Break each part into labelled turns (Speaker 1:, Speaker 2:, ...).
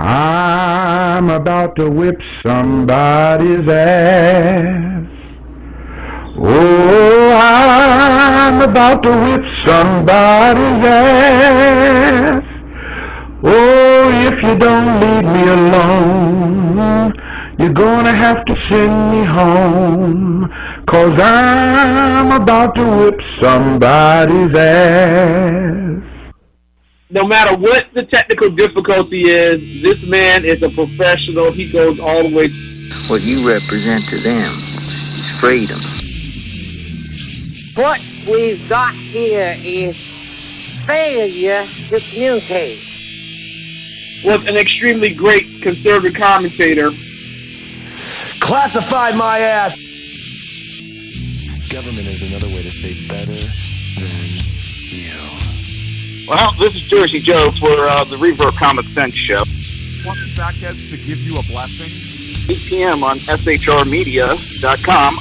Speaker 1: I'm about to whip somebody's ass. Oh, I'm about to whip somebody's ass. Oh, if you don't leave me alone, you're gonna have to send me home, 'cause I'm about to whip somebody's ass.
Speaker 2: No matter what the technical difficulty is, this man is a professional. He goes all the way.
Speaker 3: What you represent to them is freedom.
Speaker 4: What we've got here is failure to communicate.
Speaker 2: Was an extremely great conservative commentator.
Speaker 5: Classified my ass!
Speaker 6: Government is another way to say better than you.
Speaker 7: Well, this is Jersey Joe for the Reaver Common Sense Show.
Speaker 8: Want the Sackheads to give you a blessing?
Speaker 7: 8 p.m. on shrmedia.com.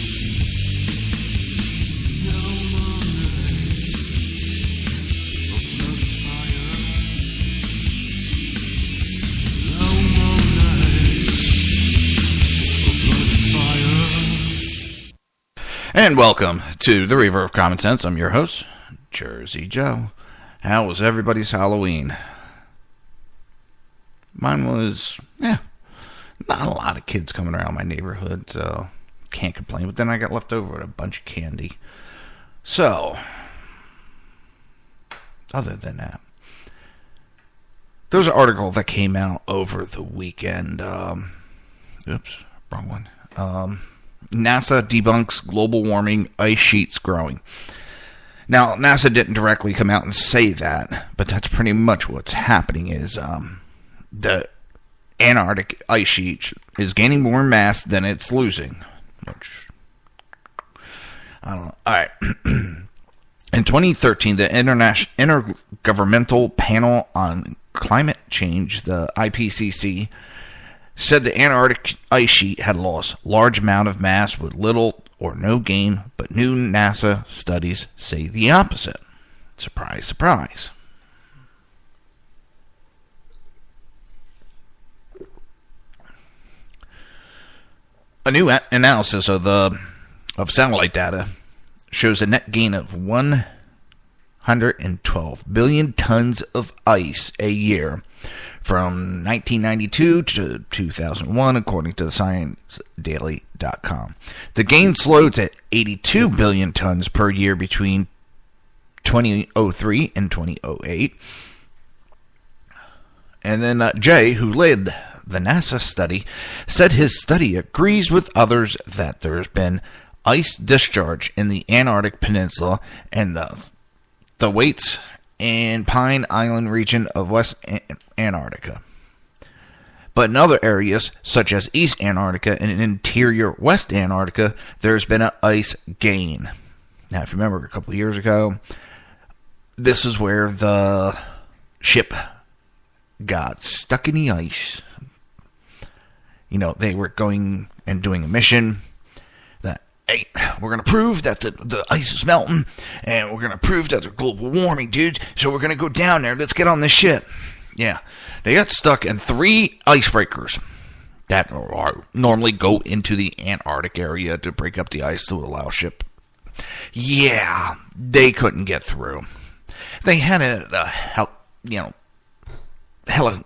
Speaker 9: And welcome to the Reaver of Common Sense. I'm your host, Jersey Joe. How was everybody's Halloween? Mine was, not a lot of kids coming around my neighborhood, so can't complain. But then I got left over with a bunch of candy. So, other than that, there was an article that came out over the weekend. Oops, wrong one. NASA debunks global warming, ice sheets growing. Now, NASA didn't directly come out and say that, but that's pretty much what's happening is the Antarctic ice sheet is gaining more mass than it's losing. Which, I don't know. All right. In 2013, the Intergovernmental Panel on Climate Change, the IPCC, said the Antarctic ice sheet had lost large amount of mass with little or no gain, but new NASA studies say the opposite. Surprise, surprise. A new analysis of satellite data shows a net gain of 112 billion tons of ice a year from 1992 to 2001, according to the ScienceDaily.com. The gain slowed at 82 billion tons per year between 2003 and 2008. And then Jay, who led the NASA study, said his study agrees with others that there's been ice discharge in the Antarctic Peninsula and the Thwaites and Pine Island region of West Antarctica. But in other areas, such as East Antarctica and interior West Antarctica, there's been an ice gain. Now, if you remember a couple of years ago, this is where the ship got stuck in the ice. You know, they were going and doing a mission that, hey, we're going to prove that the ice is melting, and we're going to prove that there's global warming, dude, so we're going to go down there. Let's get on this ship. Yeah, they got stuck in 3 icebreakers that normally go into the Antarctic area to break up the ice to allow ship. Yeah, they couldn't get through. They had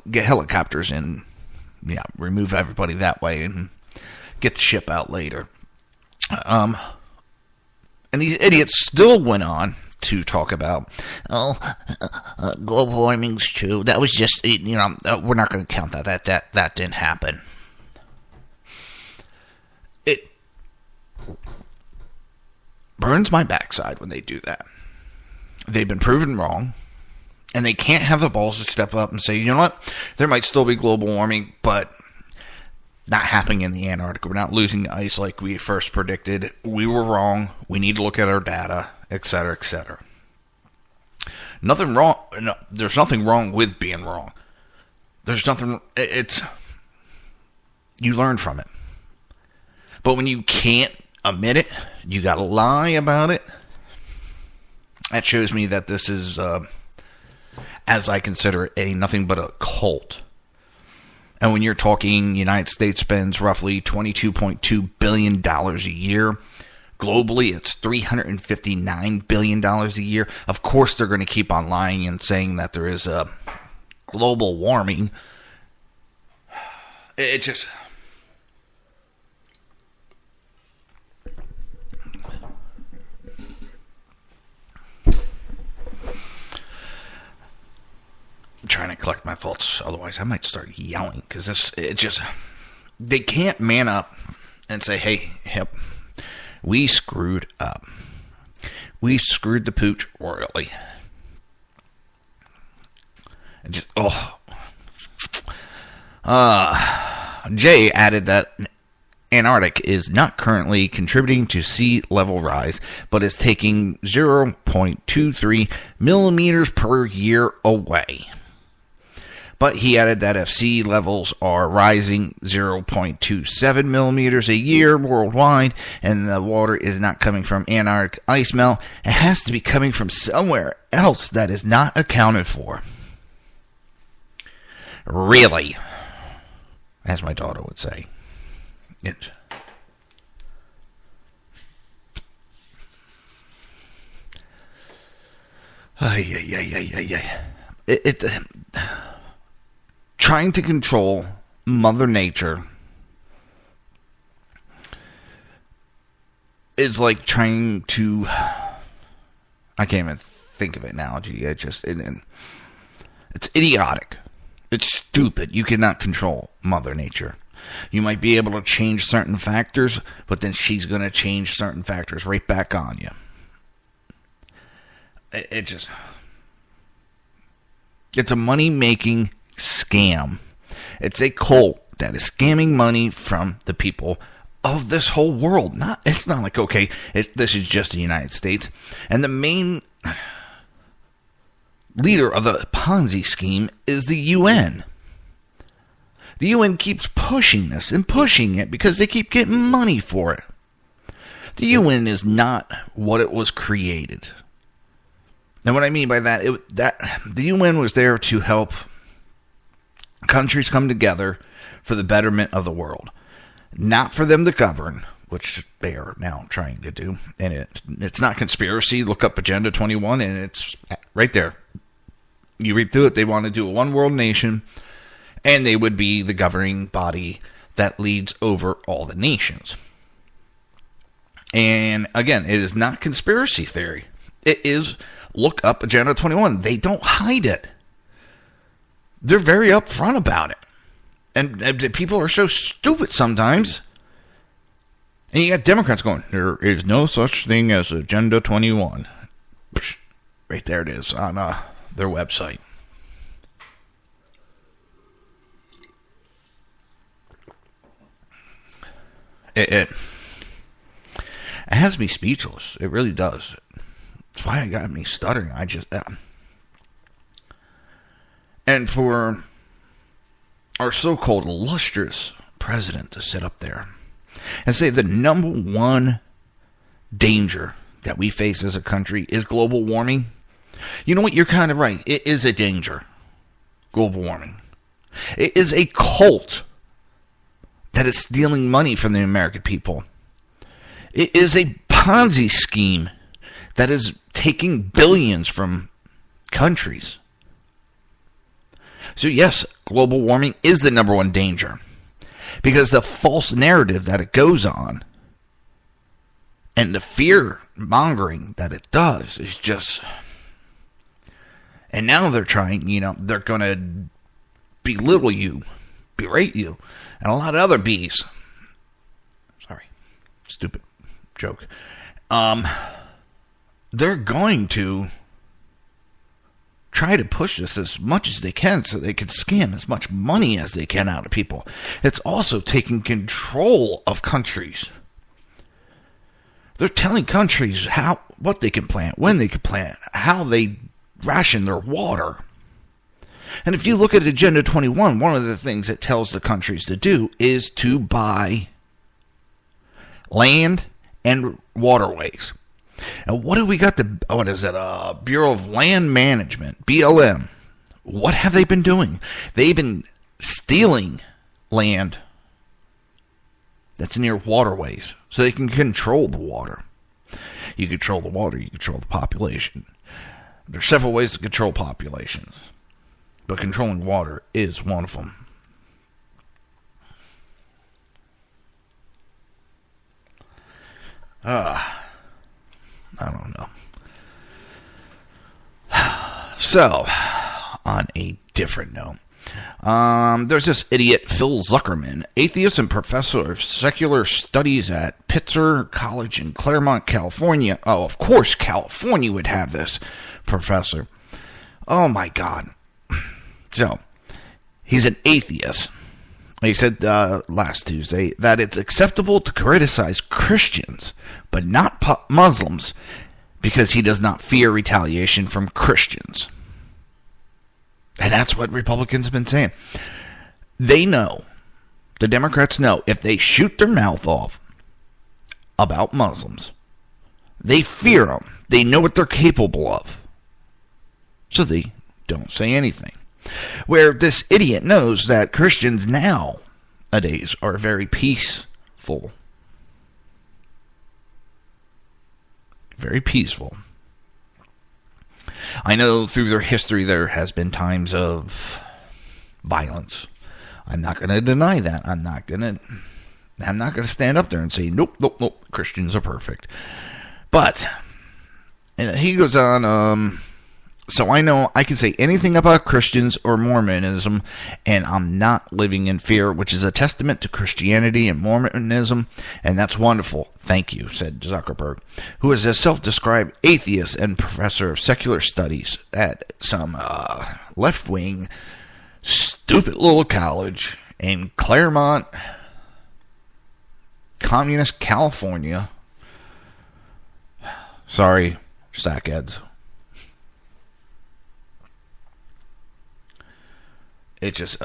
Speaker 9: get helicopters and remove everybody that way and get the ship out later. And these idiots still went on to talk about, global warming's true. That was just, we're not going to count that. That didn't happen. It burns my backside when they do that. They've been proven wrong, and they can't have the balls to step up and say, you know what, there might still be global warming, but not happening in the Antarctic. We're not losing ice like we first predicted. We were wrong. We need to look at our data, etc., etc. Nothing wrong. No, there's nothing wrong with being wrong. There's nothing. You learn from it. But when you can't admit it, you got to lie about it. That shows me that this is, as I consider it, nothing but a cult. And when you're talking, United States spends roughly $22.2 billion a year. Globally, it's $359 billion a year. Of course, they're going to keep on lying and saying that there is a global warming. It just... I'm trying to collect my thoughts, otherwise I might start yelling, because they can't man up and say, hey, yep, we screwed up. We screwed the pooch royally. And just, Jay added that Antarctic is not currently contributing to sea level rise, but is taking 0.23 millimeters per year away. But he added that if sea levels are rising 0.27 millimeters a year worldwide, and the water is not coming from Antarctic ice melt, it has to be coming from somewhere else that is not accounted for. Really? As my daughter would say. Trying to control Mother Nature is like trying to... I can't even think of an analogy. It's idiotic. It's stupid. You cannot control Mother Nature. You might be able to change certain factors, but then she's going to change certain factors right back on you. It's a money-making scam. It's a cult that is scamming money from the people of this whole world. It's not like, okay, this is just the United States. And the main leader of the Ponzi scheme is the UN. The UN keeps pushing this and pushing it because they keep getting money for it. The UN is not what it was created. And what I mean by that, the UN was there to help countries come together for the betterment of the world. Not for them to govern, which they are now trying to do. And it's not conspiracy. Look up Agenda 21 and it's right there. You read through it, they want to do a one world nation, and they would be the governing body that leads over all the nations. And again, it is not conspiracy theory. It is, look up Agenda 21. They don't hide it. They're very upfront about it. And people are so stupid sometimes. And you got Democrats going, there is no such thing as Agenda 21. Right there it is on their website. It has me speechless. It really does. That's why it got me stuttering. And for our so-called illustrious president to sit up there and say the number one danger that we face as a country is global warming. You know what? You're kind of right. It is a danger. Global warming. It is a cult that is stealing money from the American people. It is a Ponzi scheme that is taking billions from countries. So yes, global warming is the number one danger. Because the false narrative that it goes on and the fear mongering that it does is just... And now they're trying, they're going to belittle you, berate you, and a lot of other bees. Sorry, stupid joke. They're going to try to push this as much as they can so they can scam as much money as they can out of people. It's also taking control of countries. They're telling countries what they can plant, when they can plant, how they ration their water. And if you look at Agenda 21, one of the things it tells the countries to do is to buy land and waterways. And what do we got? Bureau of Land Management, BLM. What have they been doing? They've been stealing land that's near waterways so they can control the water. You control the water, you control the population. There are several ways to control populations, but controlling water is one of them. I don't know. So, on a different note, there's this idiot Phil Zuckerman, atheist and professor of secular studies at Pitzer College in Claremont, California. Oh, of course California would have this professor. Oh my God. So, he's an atheist. He said last Tuesday that it's acceptable to criticize Christians, but not Muslims, because he does not fear retaliation from Christians. And that's what Republicans have been saying. They know, the Democrats know, if they shoot their mouth off about Muslims, they fear them. They know what they're capable of. So they don't say anything. Where this idiot knows that Christians nowadays are very peaceful. Very peaceful. I know through their history there has been times of violence. I'm not going to deny that. I'm not going to stand up there and say, nope, Christians are perfect. But, and he goes on, so I know I can say anything about Christians or Mormonism, and I'm not living in fear, which is a testament to Christianity and Mormonism, and that's wonderful. Thank you, said Zuckerberg, who is a self-described atheist and professor of secular studies at some left-wing, stupid little college in Claremont, communist California. Sorry, sackheads. It just,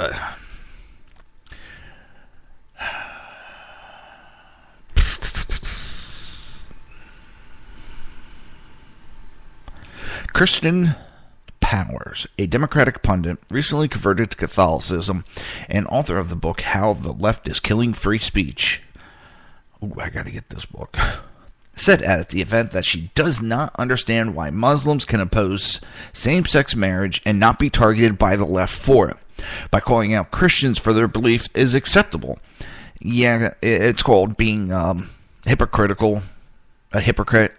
Speaker 9: Kristen Powers, a Democratic pundit, recently converted to Catholicism and author of the book How the Left is Killing Free Speech. Ooh, I gotta get this book. Said at the event that she does not understand why Muslims can oppose same-sex marriage and not be targeted by the left for it. By calling out Christians for their beliefs is acceptable. Yeah, it's called being hypocritical, a hypocrite,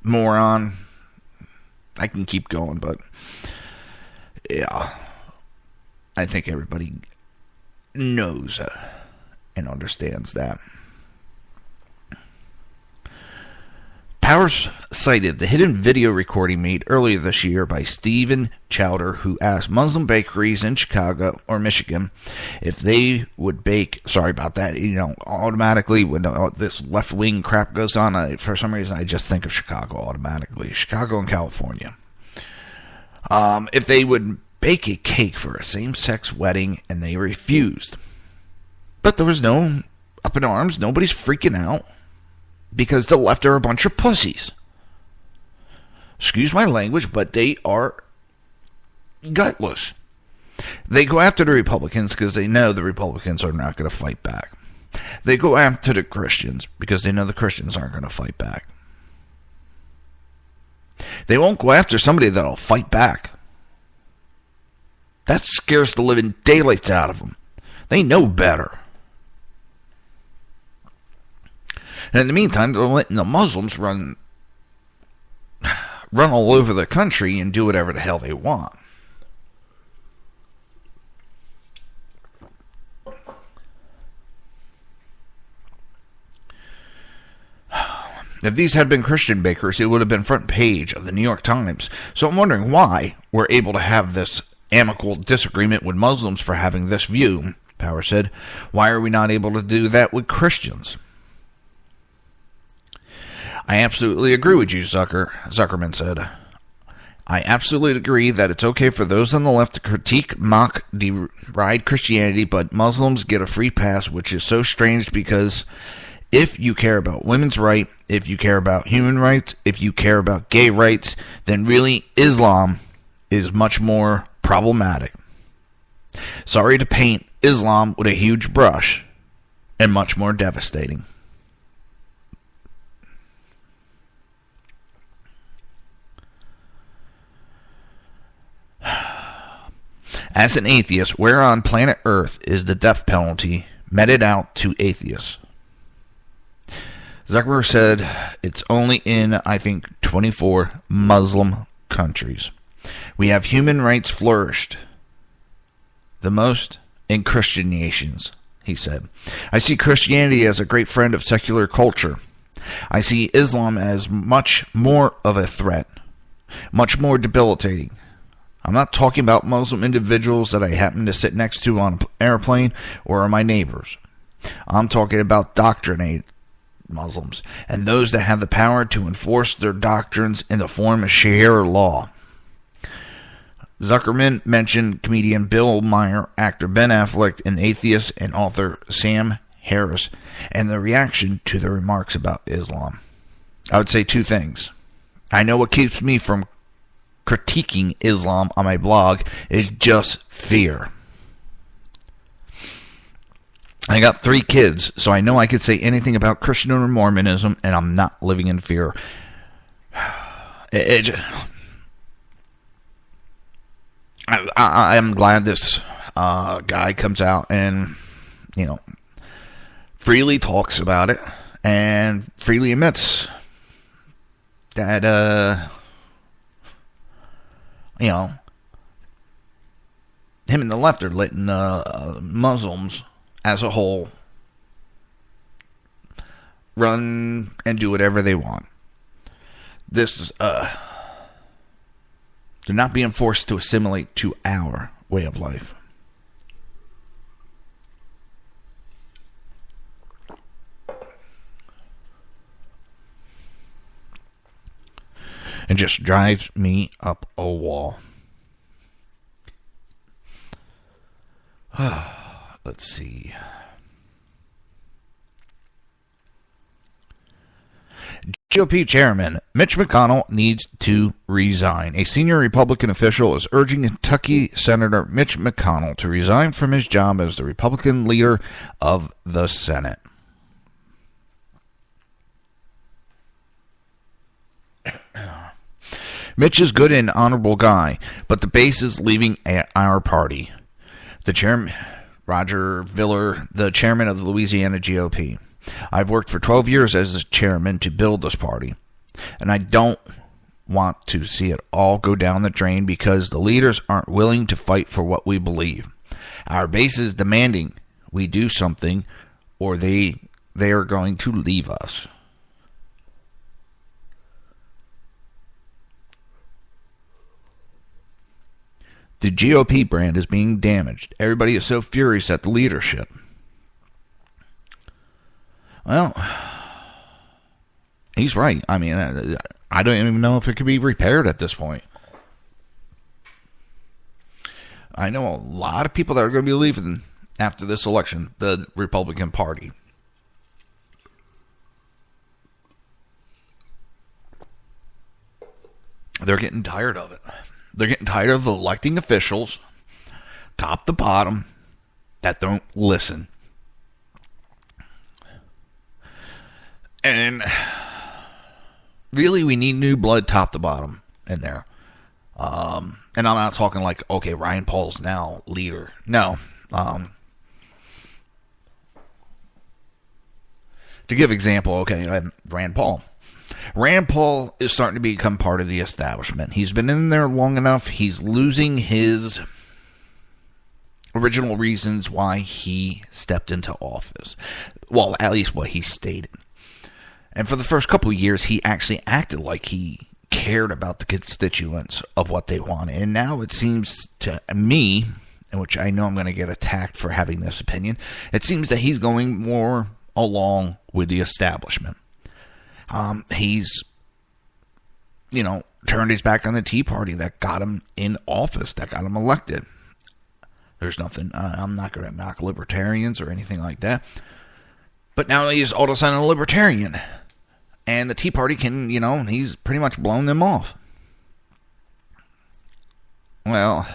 Speaker 9: moron. I can keep going, but yeah, I think everybody knows and understands that. Powers cited the hidden video recording made earlier this year by Stephen Chowder, who asked Muslim bakeries in Chicago or Michigan if they would bake. Sorry about that. Automatically when this left-wing crap goes on, for some reason I just think of Chicago automatically. Chicago and California. If they would bake a cake for a same-sex wedding, and they refused. But there was no up in arms. Nobody's freaking out. Because the left are a bunch of pussies. Excuse my language, but they are gutless. They go after the Republicans because they know the Republicans are not going to fight back. They go after the Christians because they know the Christians aren't going to fight back. They won't go after somebody that'll fight back. That scares the living daylights out of them. They know better. And in the meantime, they're letting the Muslims run all over the country and do whatever the hell they want. If these had been Christian bakers, it would have been front page of the New York Times. So I'm wondering why we're able to have this amicable disagreement with Muslims for having this view, Power said. Why are we not able to do that with Christians? I absolutely agree with you, Zuckerman said. I absolutely agree that it's okay for those on the left to critique, mock, deride Christianity, but Muslims get a free pass, which is so strange because if you care about women's rights, if you care about human rights, if you care about gay rights, then really Islam is much more problematic. Sorry to paint Islam with a huge brush, and much more devastating. As an atheist, where on planet Earth is the death penalty meted out to atheists? Zuckerberg said it's only in, I think, 24 Muslim countries. We have human rights flourished the most in Christian nations, he said. I see Christianity as a great friend of secular culture. I see Islam as much more of a threat, much more debilitating. I'm not talking about Muslim individuals that I happen to sit next to on an airplane or are my neighbors. I'm talking about doctrinated Muslims and those that have the power to enforce their doctrines in the form of Sharia law. Zuckerman mentioned comedian Bill Maher, actor Ben Affleck, and atheist and author Sam Harris, and the reaction to the remarks about Islam. I would say two things. I know what keeps me from critiquing Islam on my blog is just fear. I got 3 kids, so I know I could say anything about Christian or Mormonism, and I'm not living in fear. I'm glad this guy comes out and, freely talks about it and freely admits that, him and the left are letting Muslims as a whole run and do whatever they want. This they're not being forced to assimilate to our way of life. It just drives me up a wall. Let's see. GOP chairman Mitch McConnell needs to resign. A senior Republican official is urging Kentucky Senator Mitch McConnell to resign from his job as the Republican leader of the Senate. Mitch is a good and honorable guy, but the base is leaving our party. The chairman, Roger Viller, the chairman of the Louisiana GOP. I've worked for 12 years as a chairman to build this party, and I don't want to see it all go down the drain because the leaders aren't willing to fight for what we believe. Our base is demanding we do something, or they are going to leave us. The GOP brand is being damaged. Everybody is so furious at the leadership. Well, he's right. I mean, I don't even know if it could be repaired at this point. I know a lot of people that are going to be leaving after this election, the Republican Party. They're getting tired of it. They're getting tired of electing officials, top to bottom, that don't listen. And really, we need new blood top to bottom in there. And I'm not talking like, okay, Ryan Paul's now leader. No. To give example, okay, Rand Paul. Rand Paul is starting to become part of the establishment. He's been in there long enough. He's losing his original reasons why he stepped into office. Well, at least what he stated. And for the first couple of years, he actually acted like he cared about the constituents of what they wanted. And now it seems to me, in which I know I'm going to get attacked for having this opinion, it seems that he's going more along with the establishment. He's, turned his back on the Tea Party that got him in office, that got him elected. There's nothing, I'm not going to knock libertarians or anything like that. But now he's all of a sudden a libertarian. And the Tea Party can, he's pretty much blown them off. Well,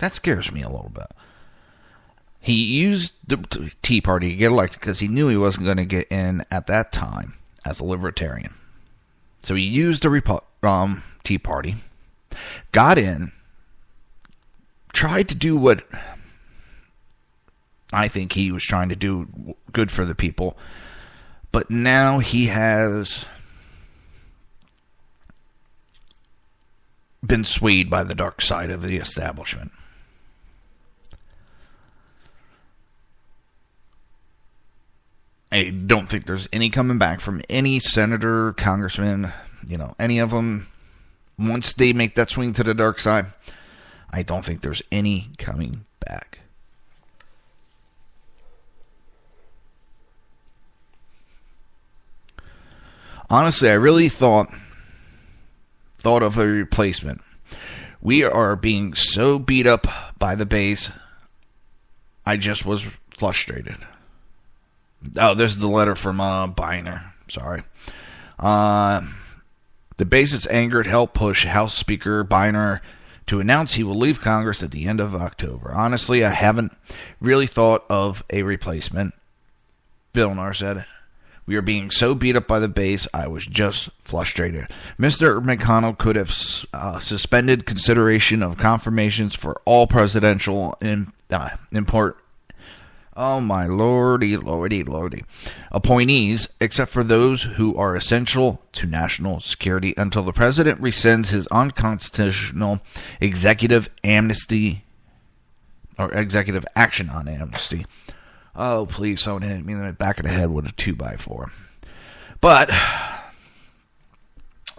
Speaker 9: That scares me a little bit. He used the Tea Party to get elected because he knew he wasn't going to get in at that time as a libertarian. So he used the Tea Party, got in, tried to do what I think he was trying to do, good for the people. But now he has been swayed by the dark side of the establishment. I don't think there's any coming back from any senator, congressman, any of them. Once they make that swing to the dark side, I don't think there's any coming back. Honestly, I really thought of a replacement. We are being so beat up by the base, I just was frustrated. Oh, this is the letter from Biner. Sorry. The base is angered helped push House Speaker Biner to announce he will leave Congress at the end of October. Honestly, I haven't really thought of a replacement. Vilnar said, we are being so beat up by the base, I was just frustrated. Mr. McConnell could have suspended consideration of confirmations for all presidential oh my lordy, appointees, except for those who are essential to national security until the president rescinds his unconstitutional executive amnesty or executive action on amnesty. Oh, please, someone hit me in the back of the head with a 2x4. But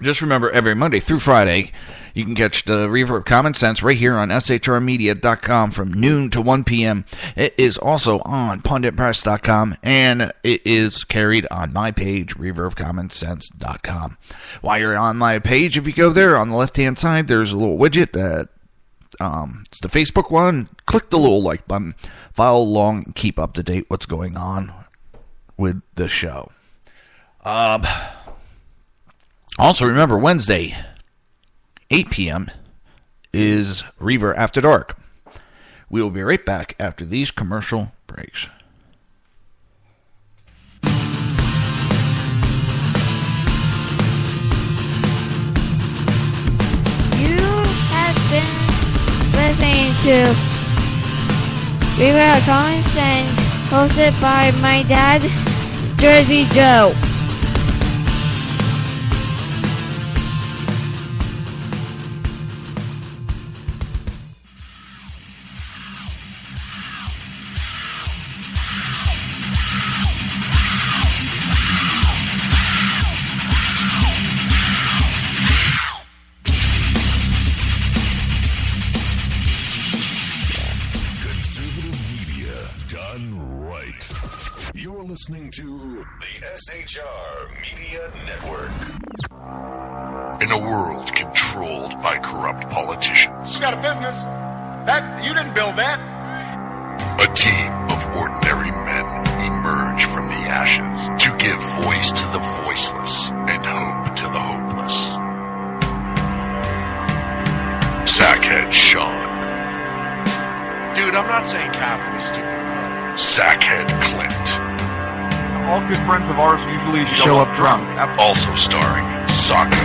Speaker 9: just remember, every Monday through Friday, you can catch the Reaver of Common Sense right here on shrmedia.com from noon to 1 p.m. It is also on punditpress.com, and it is carried on my page, reaverofcommonsense.com. While you're on my page, if you go there, on the left-hand side, there's a little widget that it's the Facebook one. Click the little like button. Follow along and keep up to date what's going on with the show. Also, remember, Wednesday, 8 p.m. is Reaver After Dark. We will be right back after these commercial breaks.
Speaker 5: You have been listening to Reaver of Common Sense, hosted by my dad, Jersey Joe.
Speaker 10: Listening to the SHR Media Network. In a world controlled by corrupt politicians.
Speaker 11: You got a business. You didn't build that.
Speaker 10: A team of ordinary men emerge from the ashes to give voice to the voiceless and hope to the hopeless. Sackhead Sean.
Speaker 12: Dude, I'm not saying Caffrey, stupid.
Speaker 10: Sackhead Clint.
Speaker 8: All good friends of ours usually show up drunk.
Speaker 10: Also starring Sacco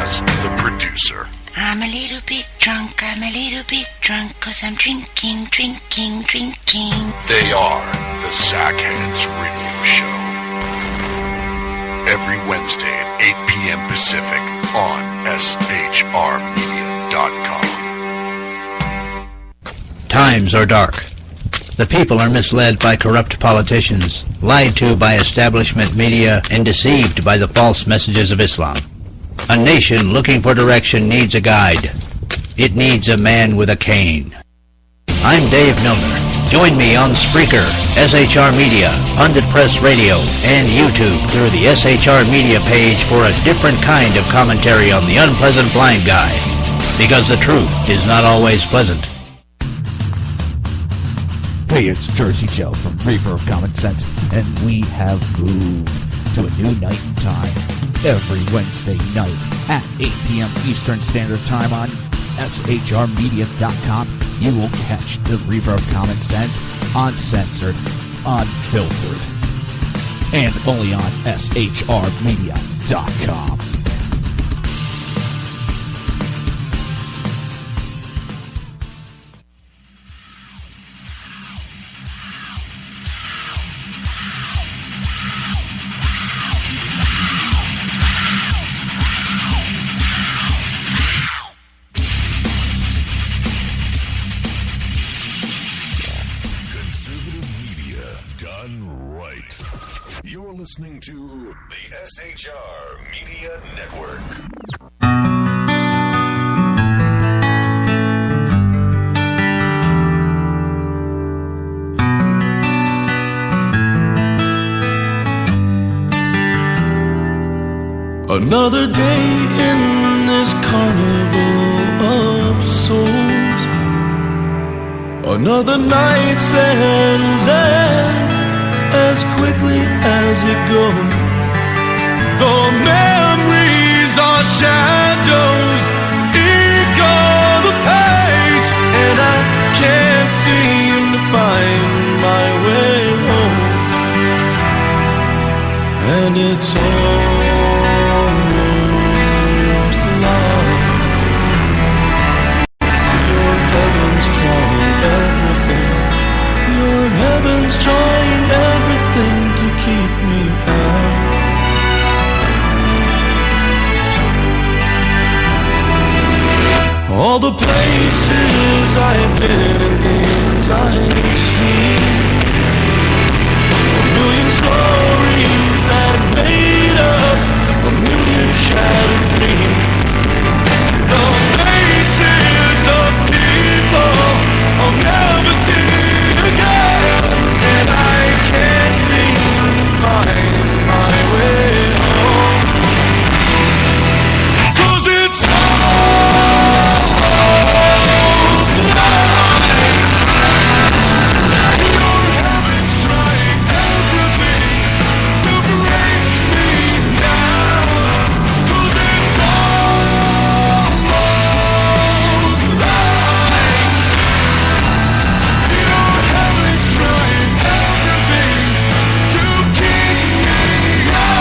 Speaker 10: as the producer.
Speaker 13: I'm a little bit drunk, cause I'm drinking.
Speaker 10: They are the Sackheads Radio Show. Every Wednesday at 8 p.m. Pacific on shrmedia.com.
Speaker 14: Times are dark. The people are misled by corrupt politicians, lied to by establishment media, and deceived by the false messages of Islam. A nation looking for direction needs a guide. It needs a man with a cane. I'm Dave Milner. Join me on Spreaker, SHR Media, Pundit Press Radio, and YouTube through the SHR Media page for a different kind of commentary on the unpleasant blind guy. Because the truth is not always pleasant.
Speaker 15: Hey, it's Jersey Joe from Reaver of Common Sense, and we have moved to a new night and time every Wednesday night at 8 p.m. Eastern Standard Time on shrmedia.com. you will catch the Reaver of Common Sense uncensored, unfiltered, and only on shrmedia.com.
Speaker 10: Listening to the SHR Media Network.
Speaker 16: Another day in this carnival of souls. Another night settles in as quickly as it goes. The memories are shadows, echo the page, and I can't seem to find my way home. And it's almost lost. Your heaven's trying everything. Your heaven's trying everything to keep me out. All the places I've been and things I've seen, a million stories that made up a million shattered dreams. The faces of people I'll never see again, and I can't seem to find my way home. 'Cause it's almost night. Your heaven's trying everything to break me down. 'Cause it's almost night. Your heaven's trying everything to keep me out.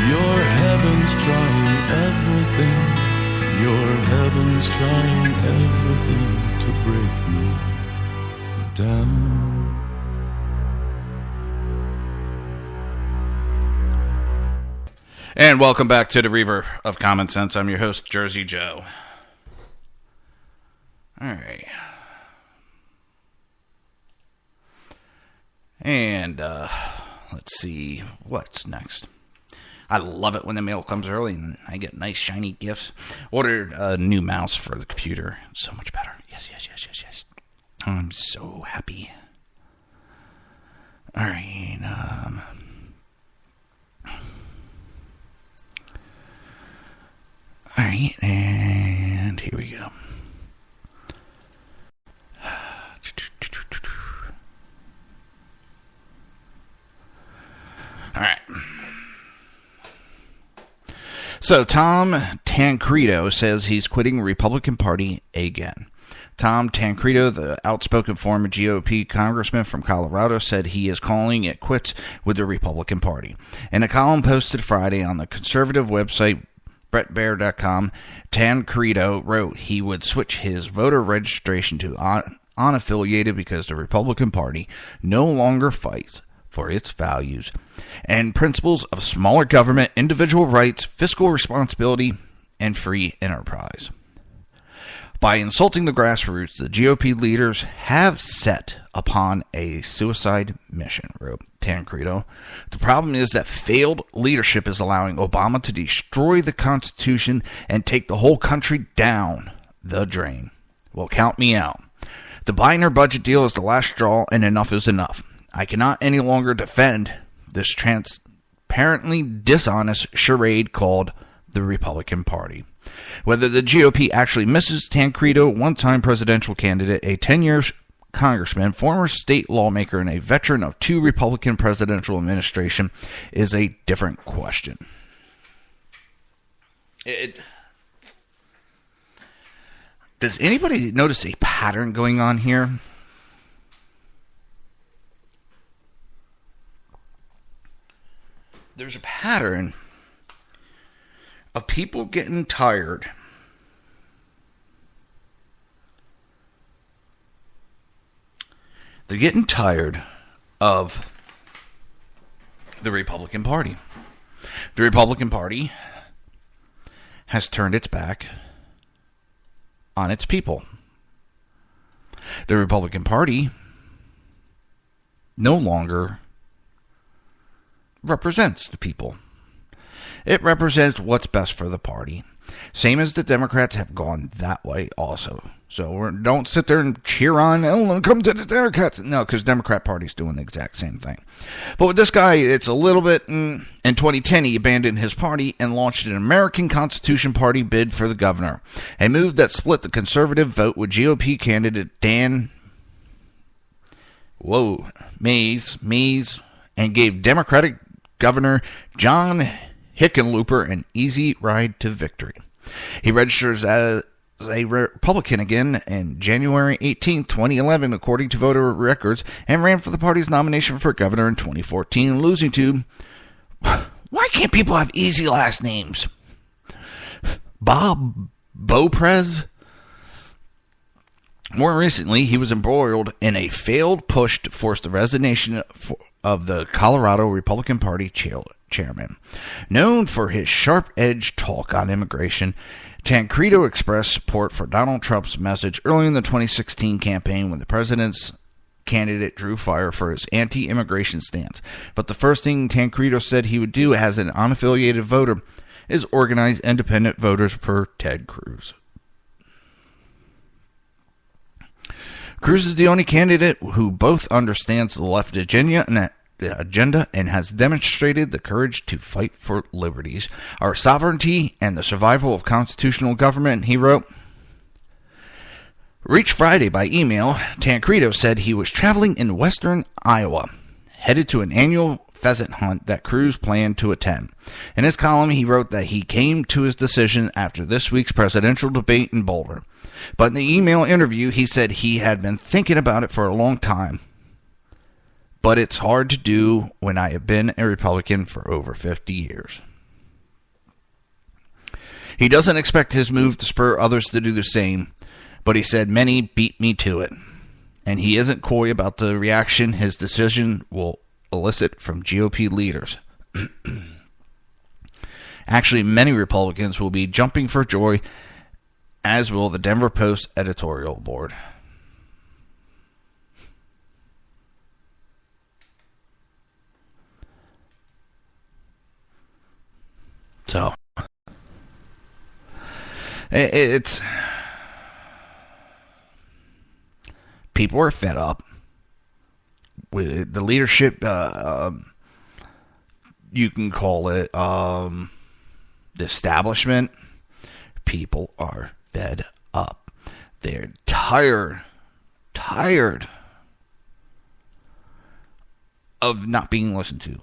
Speaker 16: Your heaven's trying everything. Your heaven's trying everything to break me down.
Speaker 9: And welcome back to the Reaver of Common Sense. I'm your host, Jersey Joe. All right. And let's see what's next. I love it when the mail comes early and I get nice shiny gifts. Ordered a new mouse for the computer. So much better. Yes. I'm so happy. All right. All right, and here we go. All right. So Tom Tancredo says he's quitting the Republican Party again. Tom Tancredo, the outspoken former GOP congressman from Colorado, said he is calling it quits with the Republican Party. In a column posted Friday on the conservative website BrettBear.com, Tancredo wrote he would switch his voter registration to unaffiliated because the Republican Party no longer fights for its values and principles of smaller government, individual rights, fiscal responsibility, and free enterprise. By insulting the grassroots, the GOP leaders have set upon a suicide mission, wrote Tancredo. The problem is that failed leadership is allowing Obama to destroy the Constitution and take the whole country down the drain. Well, count me out. The Biden budget deal is the last straw, and enough is enough. I cannot any longer defend this transparently dishonest charade called the Republican Party. Whether the GOP actually misses Tancredo, one-time presidential candidate, a 10-year congressman, former state lawmaker, and a veteran of 2 Republican presidential administrations, is a different question. Does anybody notice a pattern going on here? There's a pattern of people getting tired they're getting tired of the Republican Party. The Republican Party has turned its back on its people. The Republican Party no longer represents the people. It represents what's best for the party. Same as the Democrats have gone that way also. So don't sit there and cheer on, oh, come to the Democrats. No, because the Democrat Party's doing the exact same thing. But with this guy, it's a little bit... In 2010, he abandoned his party and launched an American Constitution Party bid for the governor. A move that split the conservative vote with GOP candidate Dan... Mays, and gave Democratic Governor John Hickenlooper an easy ride to victory. He registers as a Republican again in January 18, 2011, according to voter records, and ran for the party's nomination for governor in 2014, losing to... Why can't people have easy last names? Bob Beauprez? More recently, he was embroiled in a failed push to force the resignation of the Colorado Republican Party chairman. Known for his sharp-edged talk on immigration, Tancredo expressed support for Donald Trump's message early in the 2016 campaign when the president's candidate drew fire for his anti-immigration stance. But the first thing Tancredo said he would do as an unaffiliated voter is organize independent voters for Ted Cruz. Cruz is the only candidate who both understands the left agenda and has demonstrated the courage to fight for liberties, our sovereignty, and the survival of constitutional government, he wrote. Reached Friday by email, Tancredo said he was traveling in western Iowa, headed to an annual pheasant hunt that Cruz planned to attend. In his column, he wrote that he came to his decision after this week's presidential debate in Boulder. But in the email interview, he said he had been thinking about it for a long time. But it's hard to do when I have been a Republican for over 50 years. He doesn't expect his move to spur others to do the same, but he said many beat me to it. And he isn't coy about the reaction his decision will elicit from GOP leaders. Actually, many Republicans will be jumping for joy, as will the Denver Post editorial board. So, it's... people are fed up with the leadership. You can call it the establishment. People are fed up. They're tired of not being listened to,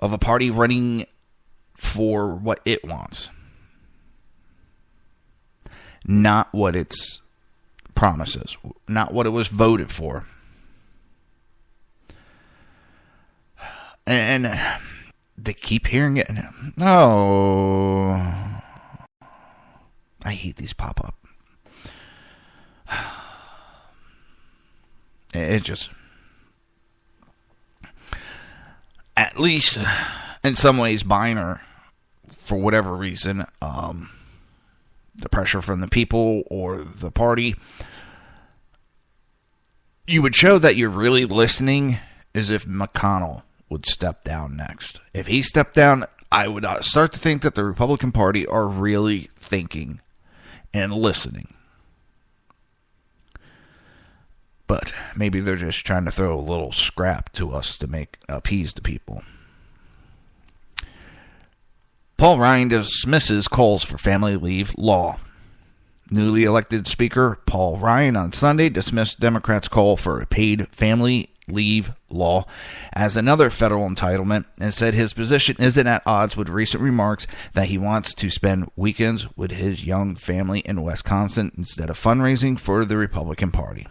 Speaker 9: of a party running for what it wants. not what its promises, not what it was voted for. And they keep hearing it. Oh, I hate these pop-up. It just, at least in some ways, minor, for whatever reason, the pressure from the people or the party, you would show that you're really listening as if McConnell would step down next. If he stepped down, I would start to think that the Republican Party are really thinking and listening. But maybe they're just trying to throw a little scrap to us to appease the people. Paul Ryan dismisses calls for family leave law. Newly elected Speaker Paul Ryan on Sunday dismissed Democrats' call for a paid family leave law as another federal entitlement and said his position isn't at odds with recent remarks that he wants to spend weekends with his young family in Wisconsin instead of fundraising for the Republican Party.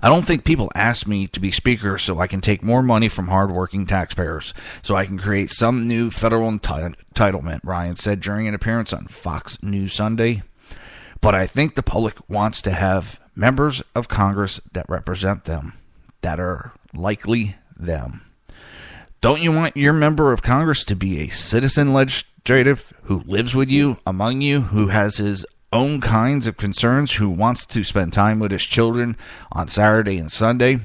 Speaker 9: I don't think people ask me to be speaker so I can take more money from hardworking taxpayers, so I can create some new federal entitlement, Ryan said during an appearance on Fox News Sunday. But I think the public wants to have members of Congress that represent them, that are likely them. Don't you want your member of Congress to be a citizen legislative who lives with you, among you, who has his own kinds of concerns, who wants to spend time with his children on Saturday and Sunday?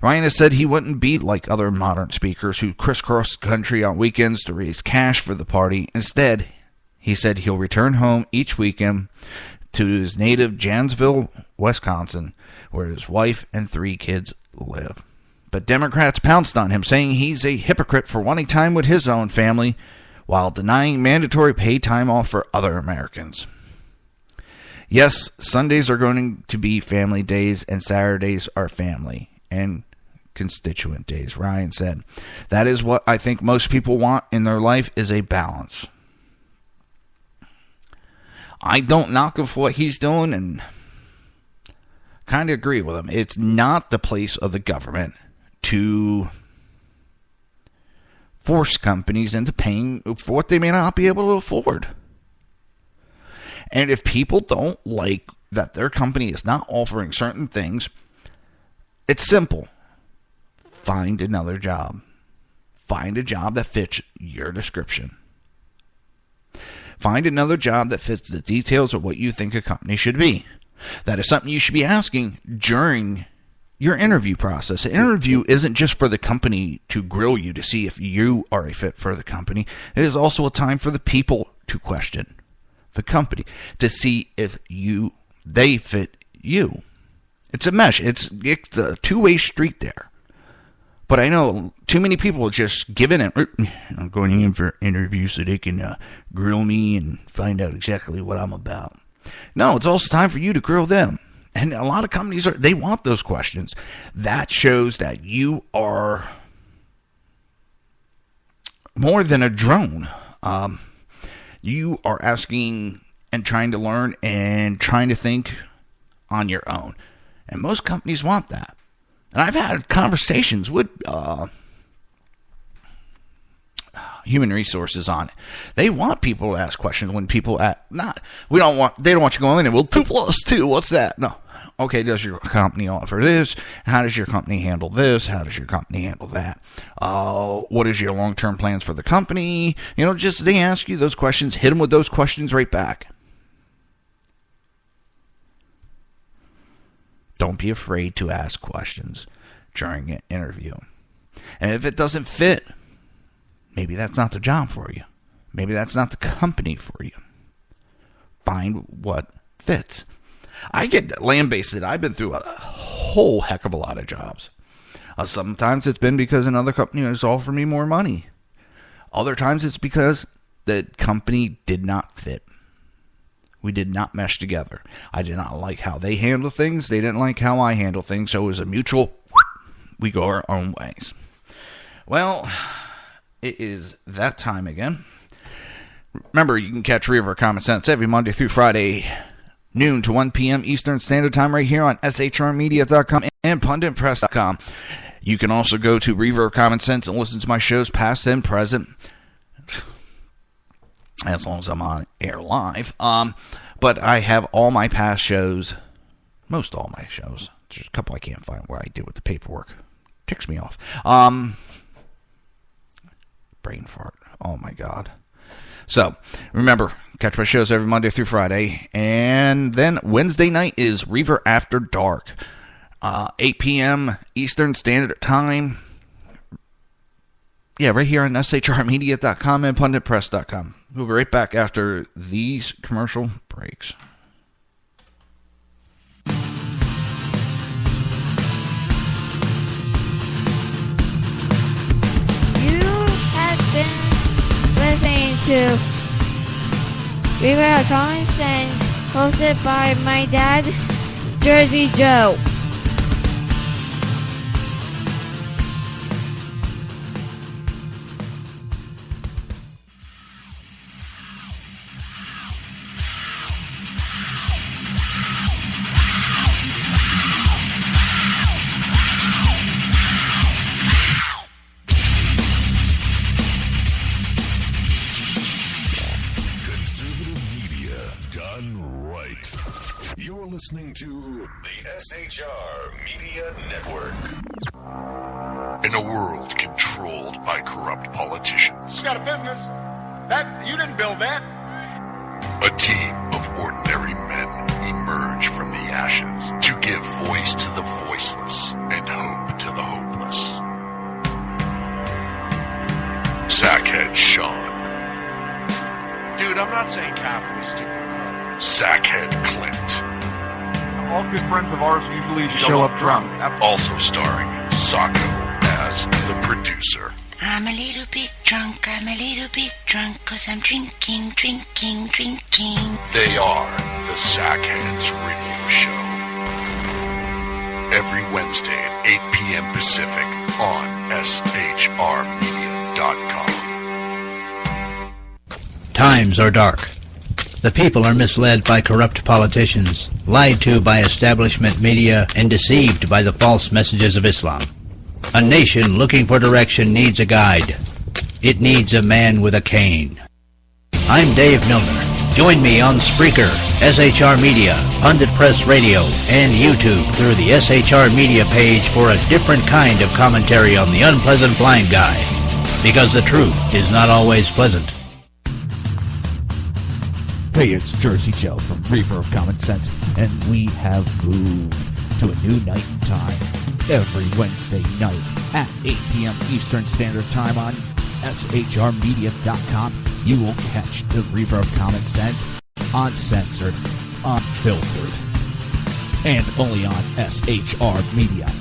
Speaker 9: Ryan has said he wouldn't be like other modern speakers who crisscross the country on weekends to raise cash for the party. Instead, he said he'll return home each weekend to his native Janesville, Wisconsin, where his wife and 3 kids live. But Democrats pounced on him, saying he's a hypocrite for wanting time with his own family while denying mandatory paid time off for other Americans. Yes, Sundays are going to be family days and Saturdays are family and constituent days, Ryan said. That is what I think most people want in their life, is a balance. I don't knock him for what he's doing and kind of agree with him. It's not the place of the government to force companies into paying for what they may not be able to afford. And if people don't like that their company is not offering certain things, it's simple. Find another job. Find a job that fits your description. Find another job that fits the details of what you think a company should be. That is something you should be asking during your interview process. An interview isn't just for the company to grill you to see if you are a fit for the company. It is also a time for the people to question the company to see if they fit you. It's a mesh. It's a two-way street there. But I know too many people just give in and I'm going in for interviews so they can grill me and find out exactly what I'm about. No, it's also time for you to grill them. And a lot of companies they want those questions. That shows that you are more than a drone. You are asking and trying to learn and trying to think on your own. And most companies want that. And I've had conversations with human resources on it. They want people to ask questions when people they don't want you going in, well, 2 + 2, what's that? No. Okay, does your company offer this? How does your company handle this? How does your company handle that? What is your long-term plans for the company? Just they ask you those questions, hit them with those questions right back. Don't be afraid to ask questions during an interview. And if it doesn't fit, maybe that's not the job for you. Maybe that's not the company for you. Find what fits. I get lambasted. I've been through a whole heck of a lot of jobs. Sometimes it's been because another company has offered me more money. Other times it's because the company did not fit. We did not mesh together. I did not like how they handle things. They didn't like how I handle things. So it was a mutual, we go our own ways. Well, it is that time again. Remember, you can catch Reaver Common Sense every Monday through Friday, noon to 1 p.m. Eastern Standard Time, right here on shrmedia.com and punditpress.com. You can also go to Reaver Common Sense and listen to my shows past and present, as long as I'm on air live. But I have all my past shows, most all my shows. There's a couple I can't find where I did with the paperwork. Ticks me off. Brain fart. Oh my God. So, remember, catch my shows every Monday through Friday. And then Wednesday night is Reaver After Dark. 8 p.m. Eastern Standard Time. Yeah, right here on shrmedia.com and punditpress.com. We'll be right back after these commercial breaks.
Speaker 5: You have been listening to Reaver Common Sense, hosted by my dad, Jersey Joe.
Speaker 10: You're listening to the SHR Media Network. In a world controlled by corrupt politicians,
Speaker 11: You got a business. That you didn't build that.
Speaker 10: a team of ordinary men emerge from the ashes to give voice to the voiceless and hope to the hopeless. Sackhead Sean.
Speaker 12: Dude, I'm not saying Catholic, stupid crap.
Speaker 10: Sackhead Clint.
Speaker 8: All good friends of ours usually show up drunk.
Speaker 10: Also starring Sacco as the producer.
Speaker 13: I'm a little bit drunk, 'cause I'm drinking.
Speaker 10: They are the Sackheads Radio Show. Every Wednesday at 8 p.m. Pacific on shrmedia.com.
Speaker 14: Times are dark. The people are misled by corrupt politicians, lied to by establishment media, and deceived by the false messages of Islam. A nation looking for direction needs a guide. It needs a man with a cane. I'm Dave Milner. Join me on Spreaker, SHR Media, Pundit Press Radio, and YouTube through the SHR Media page for a different kind of commentary on the unpleasant blind guy. Because the truth is not always pleasant.
Speaker 15: Hey, it's Jersey Joe from Reaver of Common Sense, and we have moved to a new night and time every Wednesday night at 8 p.m. Eastern Standard Time on shrmedia.com. You will catch the Reaver of Common Sense uncensored, unfiltered, and only on shrmedia.com.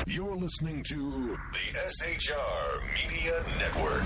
Speaker 10: You're listening to the SHR Media Network.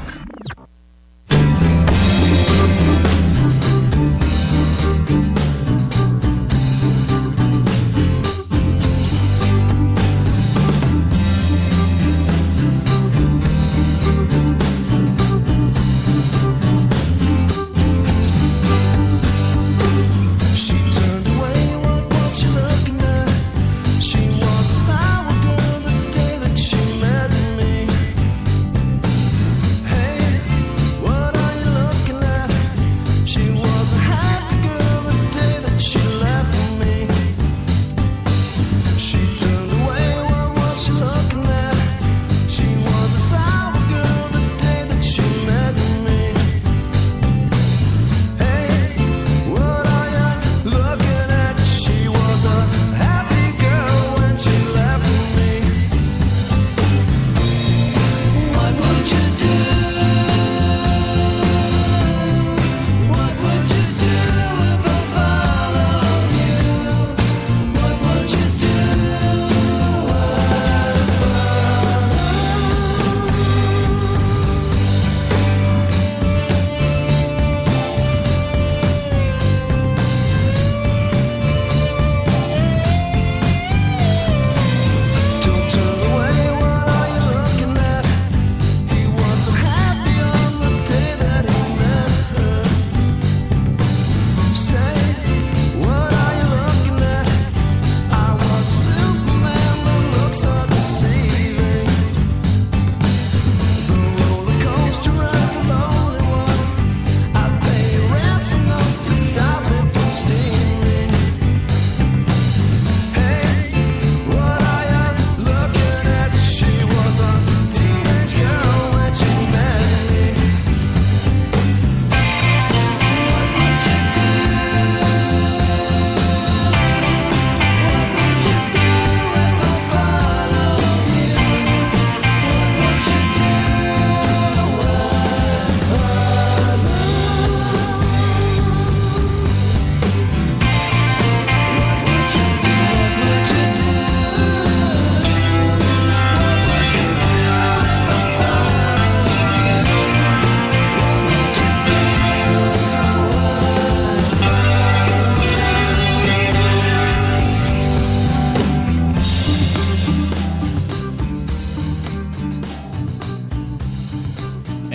Speaker 16: Hey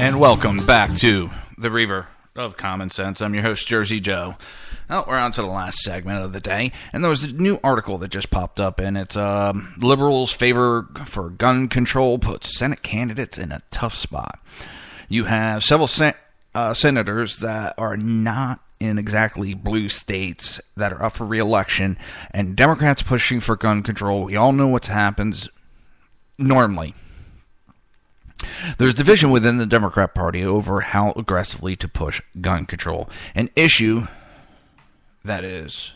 Speaker 9: And welcome back to the Reaver of Common Sense. I'm your host, Jersey Joe. Well, we're on to the last segment of the day, and there was a new article that just popped up, and it's liberals' favor for gun control puts Senate candidates in a tough spot. You have several senators that are not in exactly blue states that are up for re-election, and Democrats pushing for gun control. We all know what's happened normally. There's division within the Democrat Party over how aggressively to push gun control, an issue that is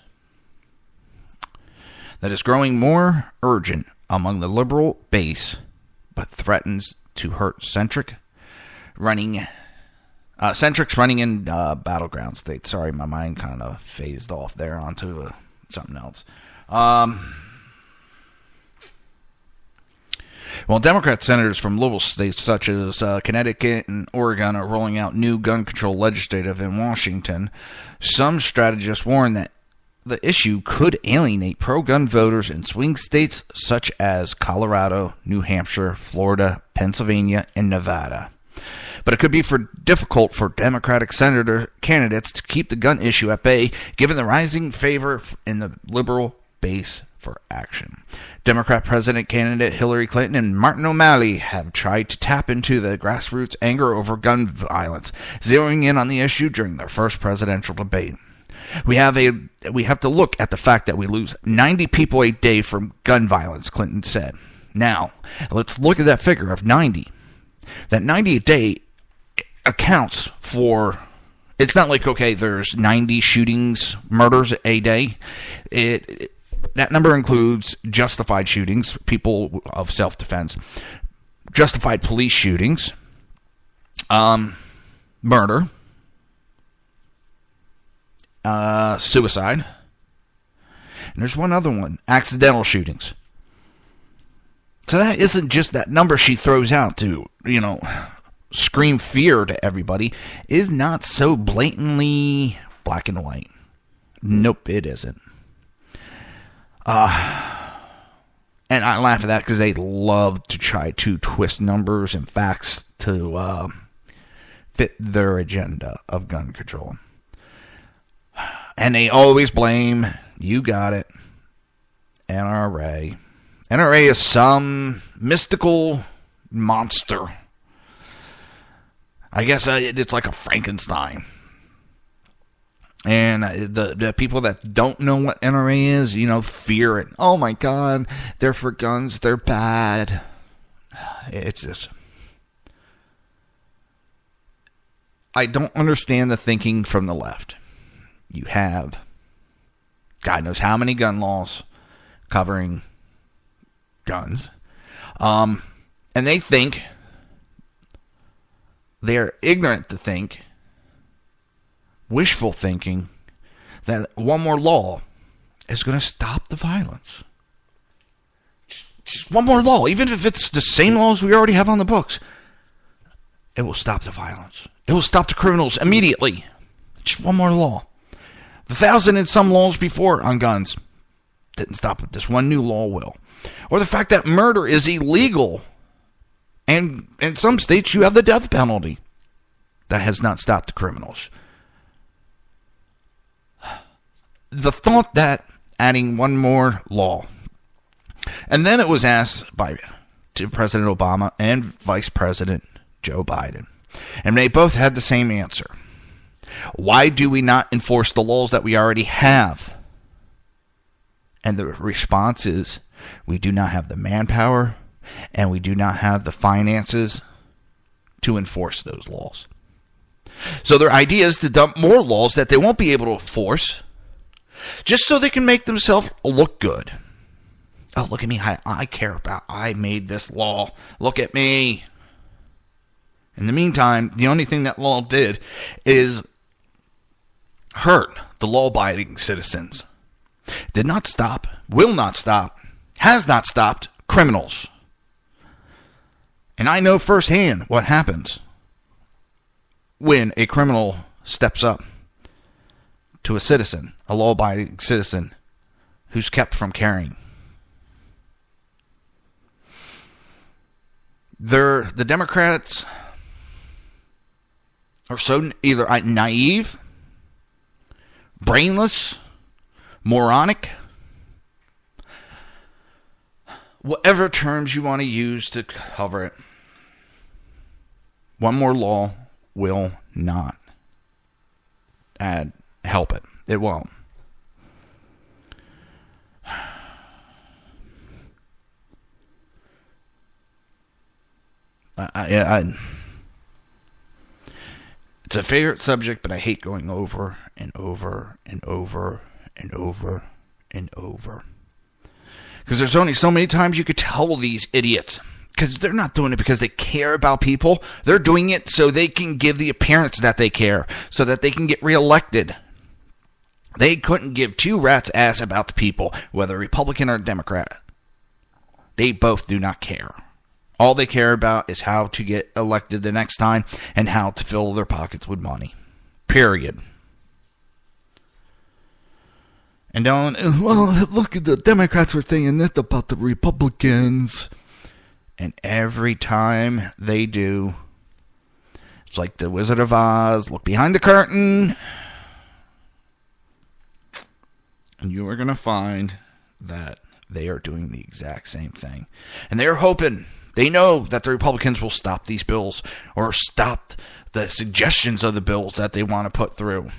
Speaker 9: growing more urgent among the liberal base, but threatens to hurt centrics running in battleground states. Sorry, my mind kind of phased off there onto something else. Well, Democrat senators from liberal states such as Connecticut and Oregon are rolling out new gun control legislation in Washington. Some strategists warn that the issue could alienate pro-gun voters in swing states such as Colorado, New Hampshire, Florida, Pennsylvania, and Nevada. But it could be difficult for Democratic senator candidates to keep the gun issue at bay, given the rising favor in the liberal base for action. Democrat president candidate Hillary Clinton and Martin O'Malley have tried to tap into the grassroots anger over gun violence, zeroing in on the issue during their first presidential debate. We have to look at the fact that we lose 90 people a day from gun violence, Clinton said. Now, let's look at that figure of 90. That 90 a day accounts for... It's not like, okay, there's 90 shootings, murders a day. That number includes justified shootings, people of self-defense, justified police shootings, murder, suicide, and there's one other one, accidental shootings. So that isn't just that number she throws out to, scream fear to everybody, is not so blatantly black and white. Nope, it isn't. And I laugh at that because they love to try to twist numbers and facts to fit their agenda of gun control. And they always blame, you got it, NRA. NRA is some mystical monster. I guess it's like a Frankenstein. And the people that don't know what NRA is, fear it. Oh my God, they're for guns, they're bad. It's just... I don't understand the thinking from the left. You have God knows how many gun laws covering guns. And they think, they're ignorant to think, wishful thinking, that one more law is going to stop the violence. Just one more law, even if it's the same laws we already have on the books, it will stop the violence. It will stop the criminals immediately. Just one more law. The 1,000 and some laws before on guns didn't stop it. This one new law will. Or the fact that murder is illegal. And in some states you have the death penalty. That has not stopped the criminals. The thought that adding one more law, and then it was asked to President Obama and Vice President Joe Biden, and they both had the same answer. Why do we not enforce the laws that we already have? And the response is, we do not have the manpower, and we do not have the finances to enforce those laws. So their idea is to dump more laws that they won't be able to enforce, just so they can make themselves look good. Oh, look at me. I care about, I made this law. Look at me. In the meantime, the only thing that law did is hurt the law-abiding citizens. Did not stop, will not stop, has not stopped criminals. And I know firsthand what happens when a criminal steps up to a citizen, a law-abiding citizen, who's kept from carrying. The Democrats are so either naive, brainless, moronic, whatever terms you want to use to cover it. One more law will not help it. It won't. It's a favorite subject, but I hate going over and over and over and over and over. Because there's only so many times you could tell these idiots. Because they're not doing it because they care about people. They're doing it so they can give the appearance that they care. So that they can get reelected. They couldn't give two rats' ass about the people, whether Republican or Democrat. They both do not care. All they care about is how to get elected the next time and how to fill their pockets with money. Period. And don't, well, look at the Democrats were saying this about the Republicans. And every time they do, it's like the Wizard of Oz, look behind the curtain. And you are going to find that they are doing the exact same thing. And they're hoping, they know that the Republicans will stop these bills or stop the suggestions of the bills that they want to put through.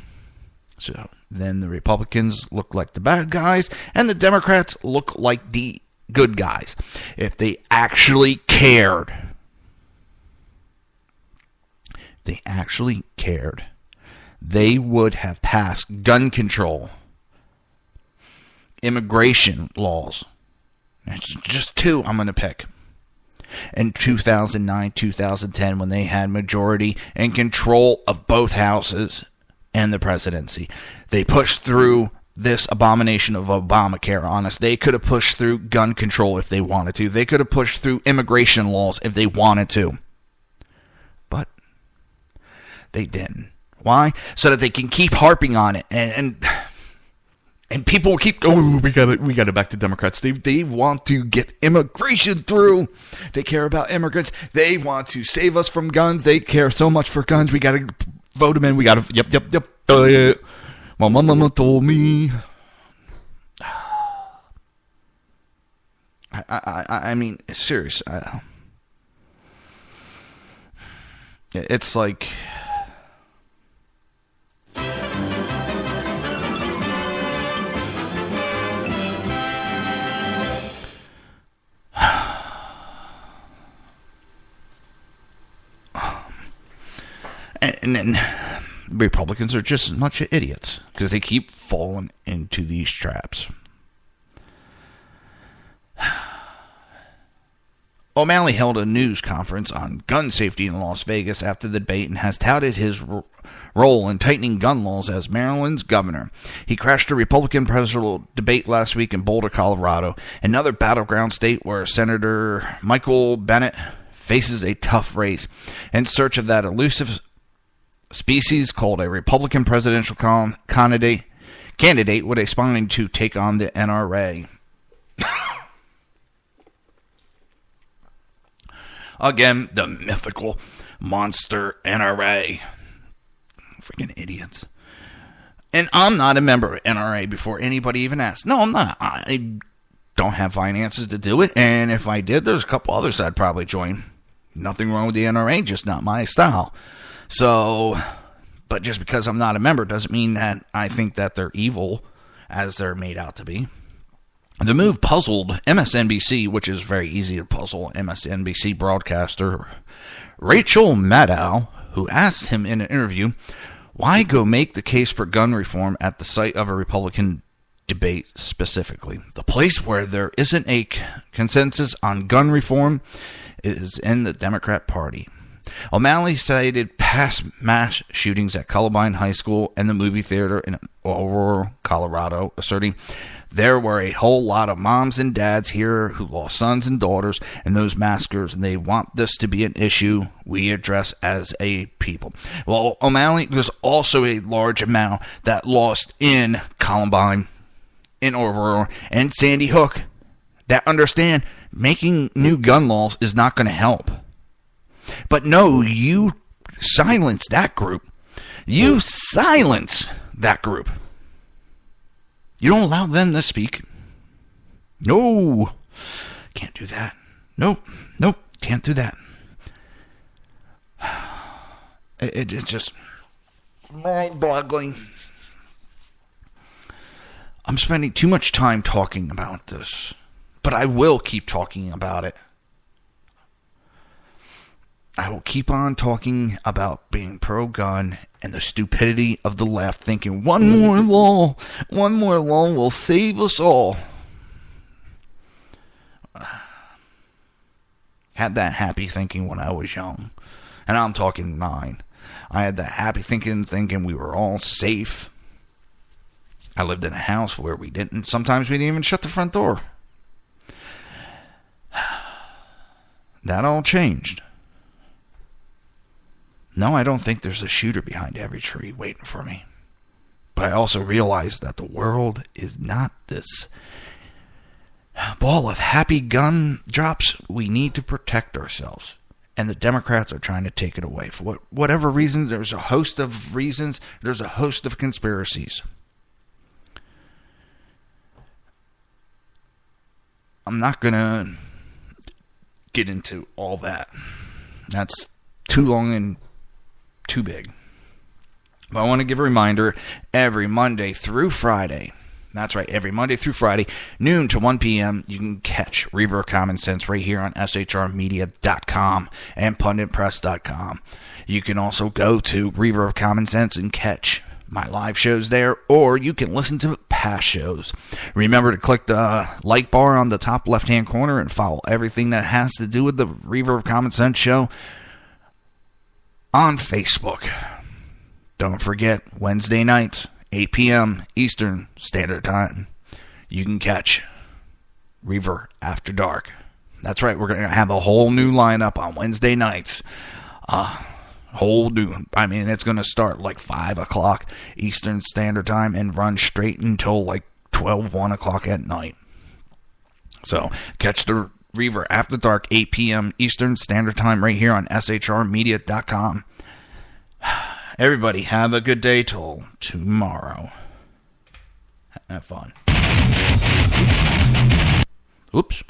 Speaker 9: So then the Republicans look like the bad guys and the Democrats look like the good guys. If they actually cared, they would have passed gun control, immigration laws. It's just two I'm going to pick. In 2009, 2010, when they had majority and control of both houses and the presidency, they pushed through this abomination of Obamacare on us. They could have pushed through gun control if they wanted to. They could have pushed through immigration laws if they wanted to. But they didn't. Why? So that they can keep harping on it and people will keep going, we got it back to Democrats. They want to get immigration through. They care about immigrants. They want to save us from guns. They care so much for guns. We got to vote them in. We got to, yep. My mama told me. I mean, serious. It's like... And then Republicans are just as much idiots because they keep falling into these traps. O'Malley held a news conference on gun safety in Las Vegas after the debate and has touted his role in tightening gun laws as Maryland's governor. He crashed a Republican presidential debate last week in Boulder, Colorado, another battleground state where Senator Michael Bennet faces a tough race in search of that elusive species called a Republican presidential candidate with a spine to take on the NRA. Again, the mythical monster NRA. Freaking idiots. And I'm not a member of NRA before anybody even asked. No, I'm not. I don't have finances to do it. And if I did, there's a couple others I'd probably join. Nothing wrong with the NRA, just not my style. So, but just because I'm not a member doesn't mean that I think that they're evil as they're made out to be. The move puzzled MSNBC, which is very easy to puzzle MSNBC broadcaster Rachel Maddow, who asked him in an interview, why go make the case for gun reform at the site of a Republican debate specifically? The place where there isn't a consensus on gun reform is in the Democrat Party. O'Malley cited past mass shootings at Columbine High School and the movie theater in Aurora, Colorado, asserting there were a whole lot of moms and dads here who lost sons and daughters in those massacres, and they want this to be an issue we address as a people. Well, O'Malley, there's also a large amount that lost in Columbine, in Aurora, and Sandy Hook that understand making new gun laws is not going to help. But no, you silence that group. You silence that group. You don't allow them to speak. No. Can't do that. Nope. Can't do that. It's just mind-boggling. I'm spending too much time talking about this, but I will keep talking about it. I will keep on talking about being pro-gun and the stupidity of the left, thinking one more law will save us all. Had that happy thinking when I was young, and I'm talking 9. I had that happy thinking we were all safe. I lived in a house where sometimes we didn't even shut the front door. That all changed. No, I don't think there's a shooter behind every tree waiting for me. But I also realize that the world is not this ball of happy gun drops. We need to protect ourselves. And the Democrats are trying to take it away. For whatever reason, there's a host of reasons. There's a host of conspiracies. I'm not going to get into all that. That's too long and too big. But I want to give a reminder, every Monday through Friday, that's right, every Monday through Friday, noon to 1 p.m., you can catch Reaver Common Sense right here on shrmedia.com and punditpress.com. You can also go to Reaver of Common Sense and catch my live shows there, or you can listen to past shows. Remember to click the like bar on the top left-hand corner and follow everything that has to do with the Reaver of Common Sense show on Facebook. Don't forget, Wednesday nights, 8 p.m. Eastern Standard Time, you can catch Reaver After Dark. That's right, we're going to have a whole new lineup on Wednesday nights. It's going to start like 5 o'clock Eastern Standard Time and run straight until like 1 o'clock at night. So, catch the Reaver After Dark, 8 p.m. Eastern Standard Time right here on shrmedia.com. Everybody, have a good day till tomorrow. Have fun. Oops.